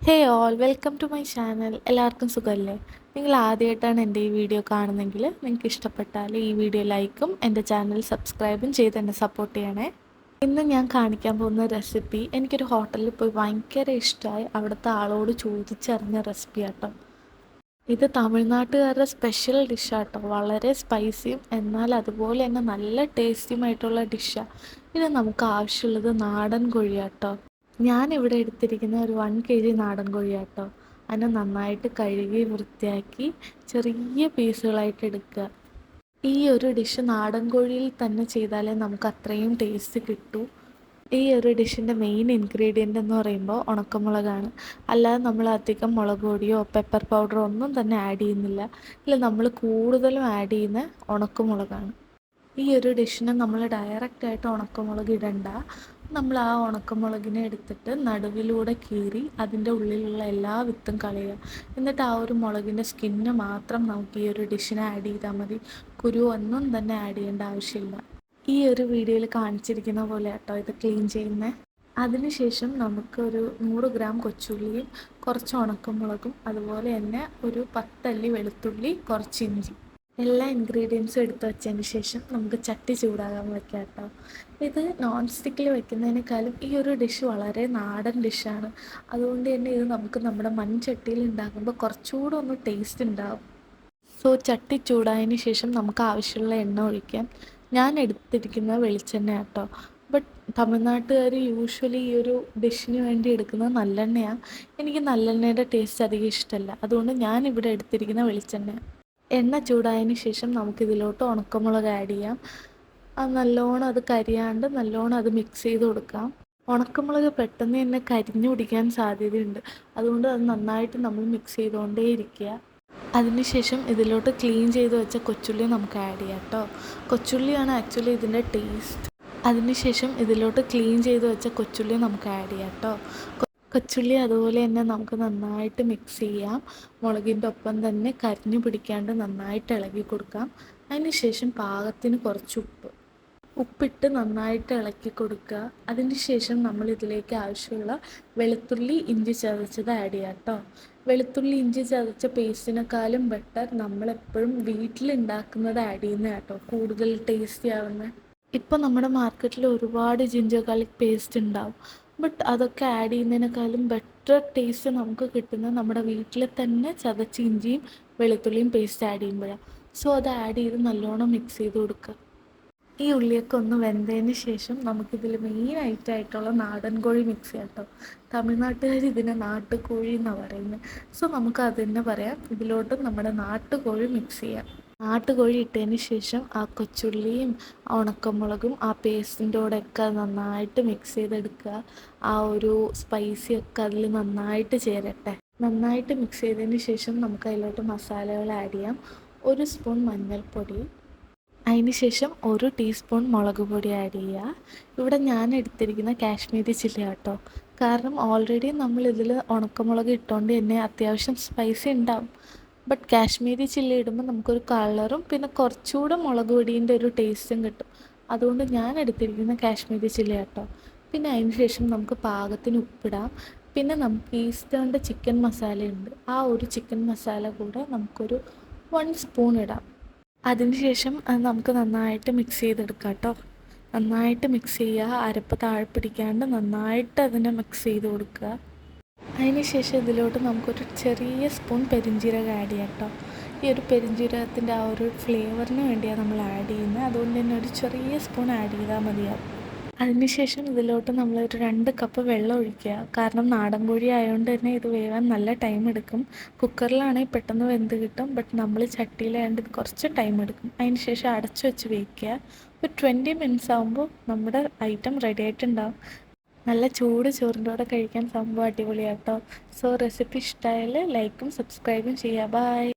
Hey all welcome to my channel. എല്ലാവർക്കും സുഖമല്ലേ? നിങ്ങൾ ആദ്യമായിട്ടാണ് എൻ്റെ ഈ വീഡിയോ കാണുന്നതെങ്കിൽ നിങ്ങൾക്ക് ഇഷ്ടപ്പെട്ടാൽ ഈ വീഡിയോ ലൈക്കും എൻ്റെ ചാനൽ സബ്സ്ക്രൈബും ചെയ്ത് എന്നെ സപ്പോർട്ട് ചെയ്യണേ. ഇന്ന് ഞാൻ കാണിക്കാൻ പോകുന്ന റെസിപ്പി എനിക്കൊരു ഹോട്ടലിൽ പോയി ഭയങ്കര ഇഷ്ടമായി അവിടുത്തെ ആളോട് ചോദിച്ചറിഞ്ഞ റെസിപ്പി ആട്ടോ. ഇത് തമിഴ്നാട്ടുകാരുടെ സ്പെഷ്യൽ ഡിഷാട്ടോ. വളരെ സ്പൈസിയും എന്നാൽ അതുപോലെ തന്നെ നല്ല ടേസ്റ്റിയുമായിട്ടുള്ള ഡിഷാണ്. ഇത് നമുക്ക് ആവശ്യമുള്ളത് നാടൻ കോഴിയാട്ടോ. ഞാനിവിടെ എടുത്തിരിക്കുന്ന ഒരു 1 kg നാടൻ കോഴിയാട്ടോ. അതിനെ നന്നായിട്ട് കഴുകി വൃത്തിയാക്കി ചെറിയ പീസുകളായിട്ട് എടുക്കുക. ഈ ഒരു ഡിഷ് നാടൻ കോഴിയിൽ തന്നെ ചെയ്താലേ നമുക്ക് അത്രയും ടേസ്റ്റ് കിട്ടൂ. ഈ ഒരു ഡിഷിൻ്റെ മെയിൻ ഇൻഗ്രീഡിയൻ്റ് എന്ന് പറയുമ്പോൾ ഉണക്കമുളകാണ്. അല്ലാതെ നമ്മൾ അധികം മുളക് പൊടിയോ പെപ്പർ പൗഡറോ ഒന്നും തന്നെ ആഡ് ചെയ്യുന്നില്ല. ഇല്ല, നമ്മൾ കൂടുതലും ആഡ് ചെയ്യുന്ന ഉണക്കമുളകാണ്. ഈ ഒരു ഡിഷിന് നമ്മൾ ഡയറക്റ്റായിട്ട് ഉണക്കമുളക് ഇടണ്ട. നമ്മൾ ആ ഉണക്കമുളകിനെ എടുത്തിട്ട് നടുവിലൂടെ കീറി അതിൻ്റെ ഉള്ളിലുള്ള എല്ലാ വിത്തും കളയുക. എന്നിട്ട് ആ ഒരു മുളകിൻ്റെ സ്കിന്ന് മാത്രം നമുക്ക് ഈ ഒരു ഡിഷിന് ആഡ് ചെയ്താൽ മതി. കുരു ഒന്നും തന്നെ ആഡ് ചെയ്യേണ്ട ആവശ്യമില്ല. ഈ ഒരു വീഡിയോയിൽ കാണിച്ചിരിക്കുന്ന പോലെ കേട്ടോ ഇത് ക്ലീൻ ചെയ്യുന്നത്. അതിനുശേഷം നമുക്ക് ഒരു 100 ഗ്രാം കൊച്ചുള്ളിയും കുറച്ച് ഉണക്കമുളകും അതുപോലെ തന്നെ ഒരു 10 അല്ലി വെളുത്തുള്ളി, കുറച്ച് ഇഞ്ചി, എല്ലാ ഇൻഗ്രീഡിയൻസും എടുത്ത് വെച്ചതിന് ശേഷം നമുക്ക് ചട്ടി ചൂടാകാൻ വയ്ക്കാം കേട്ടോ. ഇത് നോൺ സ്റ്റിക്കിൽ വെക്കുന്നതിനേക്കാളും ഈ ഒരു ഡിഷ് വളരെ നാടൻ ഡിഷാണ്. അതുകൊണ്ട് തന്നെ ഇത് നമുക്ക് നമ്മുടെ മൺചട്ടിയിൽ ഉണ്ടാക്കുമ്പോൾ കുറച്ചുകൂടെ ഒന്ന് ടേസ്റ്റ് ഉണ്ടാകും. സോ ചട്ടി ചൂടായതിന് ശേഷം നമുക്ക് ആവശ്യമുള്ള എണ്ണ ഒഴിക്കാം. ഞാൻ എടുത്തിരിക്കുന്ന വെളിച്ചെണ്ണ കേട്ടോ. ബട്ട് തമിഴ്നാട്ടുകാർ യൂഷ്വലി ഈ ഒരു ഡിഷിന് വേണ്ടി എടുക്കുന്നത് നല്ലെണ്ണയാണ്. എനിക്ക് നല്ലെണ്ണയുടെ ടേസ്റ്റ് അധികം ഇഷ്ടമല്ല. അതുകൊണ്ട് ഞാനിവിടെ എടുത്തിരിക്കുന്ന വെളിച്ചെണ്ണ. എണ്ണ ചൂടായതിന് ശേഷം നമുക്കിതിലോട്ട് ഉണക്കമുളക് ആഡ് ചെയ്യാം. നല്ലോണം അത് കരിയാണ്ട് നല്ലോണം അത് മിക്സ് ചെയ്ത് കൊടുക്കാം. ഉണക്കമുളക് പെട്ടെന്ന് തന്നെ കരിഞ്ഞു പിടിക്കാൻ സാധ്യതയുണ്ട്. അതുകൊണ്ട് അത് നന്നായിട്ട് നമ്മൾ മിക്സ് ചെയ്തുകൊണ്ടേ ഇരിക്കുക. അതിനുശേഷം ഇതിലോട്ട് ക്ലീൻ ചെയ്ത് വെച്ച കൊച്ചുള്ളി നമുക്ക് ആഡ് ചെയ്യാം കേട്ടോ. കൊച്ചുള്ളിയാണ് ആക്ച്വലി ഇതിൻ്റെ ടേസ്റ്റ്. അതിനുശേഷം ഇതിലോട്ട് ക്ലീൻ ചെയ്ത് വെച്ച കൊച്ചുള്ളി നമുക്ക് ആഡ് ചെയ്യാം കേട്ടോ. കൊച്ചുള്ളി അതുപോലെ തന്നെ നമുക്ക് നന്നായിട്ട് മിക്സ് ചെയ്യാം. മുളകിൻ്റെ ഒപ്പം തന്നെ കരിഞ്ഞു പിടിക്കാണ്ട് നന്നായിട്ട് ഇളകി കൊടുക്കാം. അതിനുശേഷം പാകത്തിന് കുറച്ച് ഉപ്പിട്ട് നന്നായിട്ട് ഇളക്കി കൊടുക്കുക. അതിന് ശേഷം നമ്മൾ ഇതിലേക്ക് ആവശ്യമുള്ള വെളുത്തുള്ളി, ഇഞ്ചി ചതച്ചത് ആഡ് ചെയ്യാം കേട്ടോ. വെളുത്തുള്ളി ഇഞ്ചി ചതച്ച പേസ്റ്റിനേക്കാളും ബെറ്റർ നമ്മളെപ്പോഴും വീട്ടിലുണ്ടാക്കുന്നത് ആഡ് ചെയ്യുന്നത് കേട്ടോ, കൂടുതൽ ടേസ്റ്റി ആവുന്നത്. ഇപ്പോൾ നമ്മുടെ മാർക്കറ്റിൽ ഒരുപാട് ജിഞ്ചർ ഗാർലിക് പേസ്റ്റ് ഉണ്ടാവും. ബട്ട് അതൊക്കെ ആഡ് ചെയ്യുന്നതിനേക്കാളും ബെറ്റർ ടേസ്റ്റ് നമുക്ക് കിട്ടുന്നത് നമ്മുടെ വീട്ടിൽ തന്നെ ചതച്ച ഇഞ്ചിയും വെളുത്തുള്ളിയും പേസ്റ്റ് ആഡ് ചെയ്യുമ്പോഴാണ്. സോ അത് ആഡ് ചെയ്ത് നല്ലോണം മിക്സ് ചെയ്ത് കൊടുക്കുക. ഈ ഉള്ളിയൊക്കെ ഒന്ന് വെന്തതിന് ശേഷം നമുക്കിതിൽ മെയിനായിട്ടുള്ള നാടൻ കോഴി മിക്സ് ചെയ്യാം കേട്ടോ. തമിഴ്നാട്ടുകാർ ഇതിനെ നാട്ടുകോഴി എന്നാണ് പറയുന്നത്. സോ നമുക്ക് അത് തന്നെ പറയാം. ഇതിലോട്ട് നമ്മുടെ നാട്ടുകോഴി മിക്സ് ചെയ്യാം. നാട്ടുകോഴി ഇട്ടതിന് ശേഷം ആ കൊച്ചുള്ളിയും ആ ഉണക്കമുളകും ആ പേസ്റ്റിൻ്റെ കൂടെയൊക്കെ നന്നായിട്ട് മിക്സ് ചെയ്തെടുക്കുക. ആ ഒരു സ്പൈസിയൊക്കെ അതിൽ നന്നായിട്ട് ചേരട്ടെ. നന്നായിട്ട് മിക്സ് ചെയ്തതിന് ശേഷം നമുക്ക് അതിലോട്ട് മസാലകൾ ആഡ് ചെയ്യാം. 1 സ്പൂൺ മഞ്ഞൾപ്പൊടി, അതിന് ശേഷം 1 ടീസ്പൂൺ മുളക് പൊടി ആഡ് ചെയ്യുക. ഇവിടെ ഞാൻ എടുത്തിരിക്കുന്ന കാശ്മീരി ചില്ലി കേട്ടോ. കാരണം ഓൾറെഡി നമ്മൾ ഇതിൽ ഉണക്കമുളക് ഇട്ടുകൊണ്ട് തന്നെ അത്യാവശ്യം സ്പൈസി ഉണ്ടാവും. ബട്ട് കാശ്മീരി ചില്ലി ഇടുമ്പോൾ നമുക്കൊരു കളറും പിന്നെ കുറച്ചുകൂടെ മുളക് പൊടീൻ്റെ ഒരു ടേസ്റ്റും കിട്ടും. അതുകൊണ്ട് ഞാൻ എടുത്തിരിക്കുന്ന കാശ്മീരി ചില്ലി കേട്ടോ. പിന്നെ അതിന് ശേഷം നമുക്ക് പാകത്തിന് ഉപ്പിടാം. പിന്നെ നമുക്ക് ഈസ്റ്റേണിൻ്റെ ചിക്കൻ മസാലയുണ്ട്. ആ ഒരു ചിക്കൻ മസാല കൂടെ നമുക്കൊരു 1 സ്പൂൺ ഇടാം. അതിനുശേഷം അത് നമുക്ക് നന്നായിട്ട് മിക്സ് ചെയ്തെടുക്കാം കേട്ടോ. നന്നായിട്ട് മിക്സ് ചെയ്യുക. അരപ്പ് താഴെ പിടിക്കാണ്ട് നന്നായിട്ട് അതിനെ മിക്സ് ചെയ്ത് കൊടുക്കുക. അതിനുശേഷം ഇതിലോട്ട് നമുക്കൊരു ചെറിയ സ്പൂൺ പെരിഞ്ജീരകം ആഡ് ചെയ്യാം കേട്ടോ. ഈ ഒരു പെരിഞ്ജീരകത്തിൻ്റെ ആ ഒരു ഫ്ലേവറിന് വേണ്ടിയാണ് നമ്മൾ ആഡ് ചെയ്യുന്നത്. അതുകൊണ്ട് തന്നെ ഒരു ചെറിയ സ്പൂൺ ആഡ് ചെയ്താൽ മതിയാവും. അതിനുശേഷം ഇതിലോട്ട് നമ്മളൊരു 2 കപ്പ് വെള്ളം ഒഴിക്കുക. കാരണം നാടൻ കോഴി ആയതുകൊണ്ട് തന്നെ ഇത് വേവാൻ നല്ല ടൈം എടുക്കും. കുക്കറിലാണെങ്കിൽ പെട്ടെന്ന് വെന്ത് കിട്ടും. ബട്ട് നമ്മൾ ചട്ടിയിലായതുകൊണ്ട് ഇത് കുറച്ച് ടൈം എടുക്കും. അതിന് ശേഷം അടച്ചു വെച്ച് വേവിക്കുക. ഒരു 20 മിനിറ്റ്സ് ആകുമ്പോൾ നമ്മുടെ ഐറ്റം റെഡി ആയിട്ടുണ്ടാവും. നല്ല ചൂട് ചോറിൻ്റെ കൂടെ കഴിക്കാൻ സംഭവം അടിപൊളിയാട്ടോ. സോ റെസിപ്പി ഇഷ്ടമായാൽ ലൈക്കും സബ്സ്ക്രൈബും ചെയ്യുക. ബൈ.